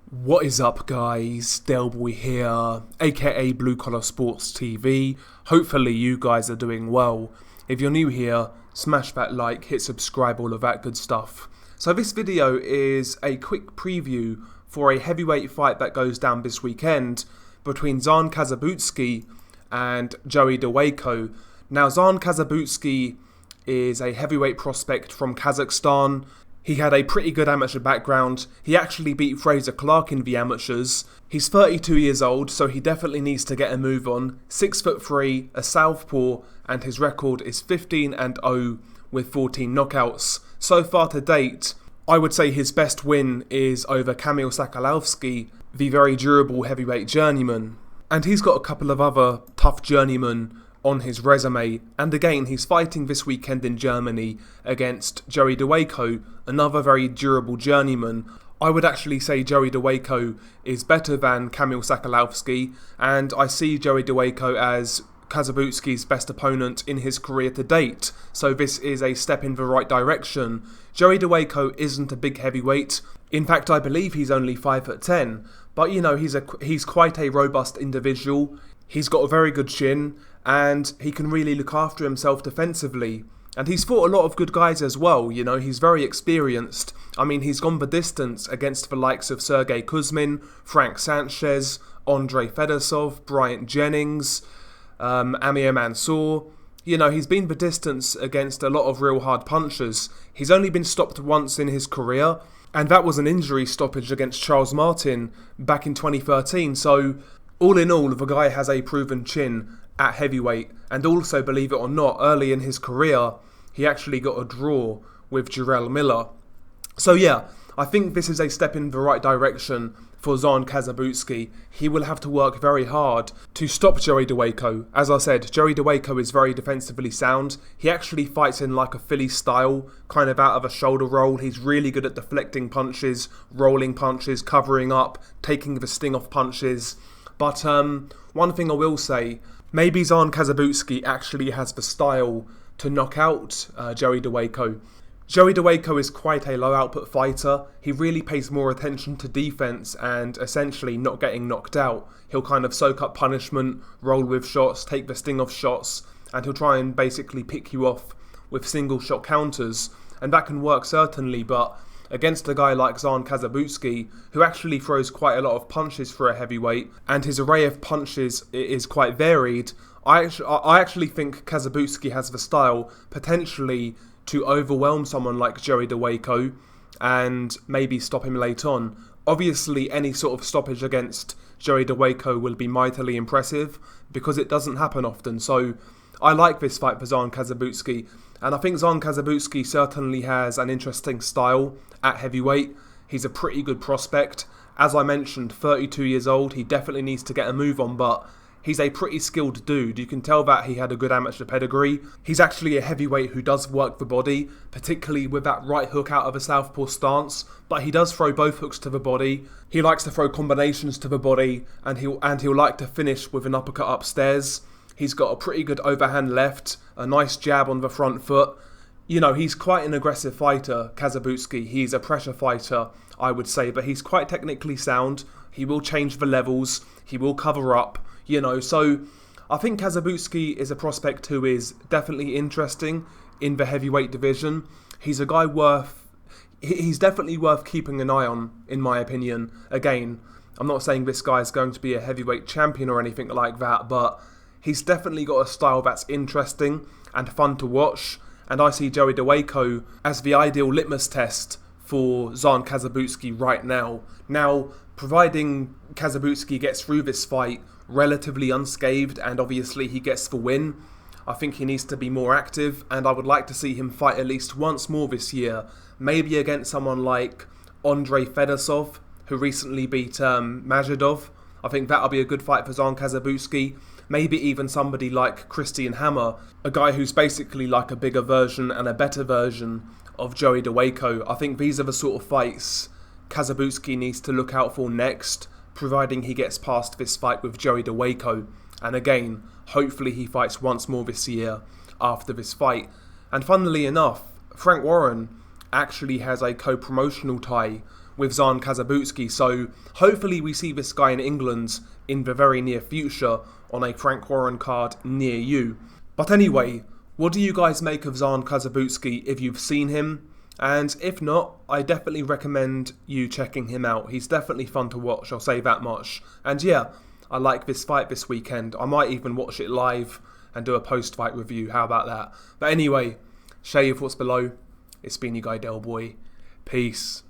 What is up, guys? Delboy here, aka Blue Collar Sports TV. Hopefully you guys are doing well. If you're new here, smash that like, hit subscribe, all of that good stuff. So this video is a quick preview for a heavyweight fight that goes down this weekend between Zhan Kossobutskiy and Joey Dawejko. Now, Zhan Kossobutskiy is a heavyweight prospect from Kazakhstan. He had a pretty good amateur background. He actually beat Fraser Clark in the amateurs. He's 32 years old, so he definitely needs to get a move on. 6'3", a southpaw, and his record is 15-0 with 14 knockouts. So far to date, I would say his best win is over Kamil Sakalovsky, the very durable heavyweight journeyman. And he's got a couple of other tough journeymen on his resume, and again he's fighting this weekend in Germany against Joey Dawejko, another very durable journeyman. I would actually say Joey Dawejko is better than Kamil Sakalovsky, and I see Joey Dawejko as Kossobutskiy's best opponent in his career to date, so this is a step in the right direction. Joey Dawejko isn't a big heavyweight. In fact, I believe he's only 5'10", but you know, he's quite a robust individual. He's got a very good chin, and he can really look after himself defensively. And he's fought a lot of good guys as well, you know, he's very experienced. I mean, he's gone the distance against the likes of Sergey Kuzmin, Frank Sanchez, Andre Fedosov, Bryant Jennings, Amir Mansour. You know, he's been the distance against a lot of real hard punchers. He's only been stopped once in his career, and that was an injury stoppage against Charles Martin back in 2013. So, all in all, the guy has a proven chin at heavyweight, and also, believe it or not, early in his career, he actually got a draw with Jarrell Miller. So yeah, I think this is a step in the right direction for Zhan Kossobutskiy. He will have to work very hard to stop Joey Dawejko. As I said, Joey Dawejko is very defensively sound. He actually fights in like a Philly style, kind of out of a shoulder roll. He's really good at deflecting punches, rolling punches, covering up, taking the sting off punches. But one thing I will say, maybe Zhan Kossobutskiy actually has the style to knock out Joey Dawejko. Joey Dawejko is quite a low output fighter. He really pays more attention to defense and essentially not getting knocked out. He'll kind of soak up punishment, roll with shots, take the sting off shots, and he'll try and basically pick you off with single shot counters. And that can work certainly, but against a guy like Zhan Kossobutskiy, who actually throws quite a lot of punches for a heavyweight, and his array of punches is quite varied, I actually think Kossobutskiy has the style, potentially, to overwhelm someone like Joey Dawejko and maybe stop him late on. Obviously, any sort of stoppage against Joey Dawejko will be mightily impressive, because it doesn't happen often. So I like this fight for Zhan Kossobutskiy, and I think Zhan Kossobutskiy certainly has an interesting style at heavyweight. He's a pretty good prospect. As I mentioned, 32 years old, he definitely needs to get a move on, but he's a pretty skilled dude. You can tell that he had a good amateur pedigree. He's actually a heavyweight who does work the body, particularly with that right hook out of a southpaw stance, but he does throw both hooks to the body. He likes to throw combinations to the body, and he'll like to finish with an uppercut upstairs. He's got a pretty good overhand left, a nice jab on the front foot. You know, he's quite an aggressive fighter, Kossobutskiy. He's a pressure fighter, I would say, but he's quite technically sound. He will change the levels. He will cover up, you know. So I think Kossobutskiy is a prospect who is definitely interesting in the heavyweight division. He's a guy he's definitely worth keeping an eye on, in my opinion. Again, I'm not saying this guy is going to be a heavyweight champion or anything like that, but he's definitely got a style that's interesting and fun to watch. And I see Joey Dawejko as the ideal litmus test for Zhan Kossobutskiy right now. Now, providing Kossobutskiy gets through this fight relatively unscathed, and obviously he gets the win, I think he needs to be more active, and I would like to see him fight at least once more this year. Maybe against someone like Andre Fedosov, who recently beat Majidov. I think that'll be a good fight for Zhan Kossobutskiy. Maybe even somebody like Christian Hammer, a guy who's basically like a bigger version and a better version of Joey Dawejko. I think these are the sort of fights Kossobutskiy needs to look out for next, providing he gets past this fight with Joey Dawejko. And again, hopefully he fights once more this year after this fight. And funnily enough, Frank Warren actually has a co-promotional tie with Zhan Kossobutskiy, so hopefully we see this guy in England in the very near future on a Frank Warren card near you. But anyway, what do you guys make of Zhan Kossobutskiy if you've seen him? And if not, I definitely recommend you checking him out. He's definitely fun to watch, I'll say that much. And yeah, I like this fight this weekend. I might even watch it live and do a post-fight review. How about that? But anyway, share your thoughts below. It's been your guy Del Boy. Peace.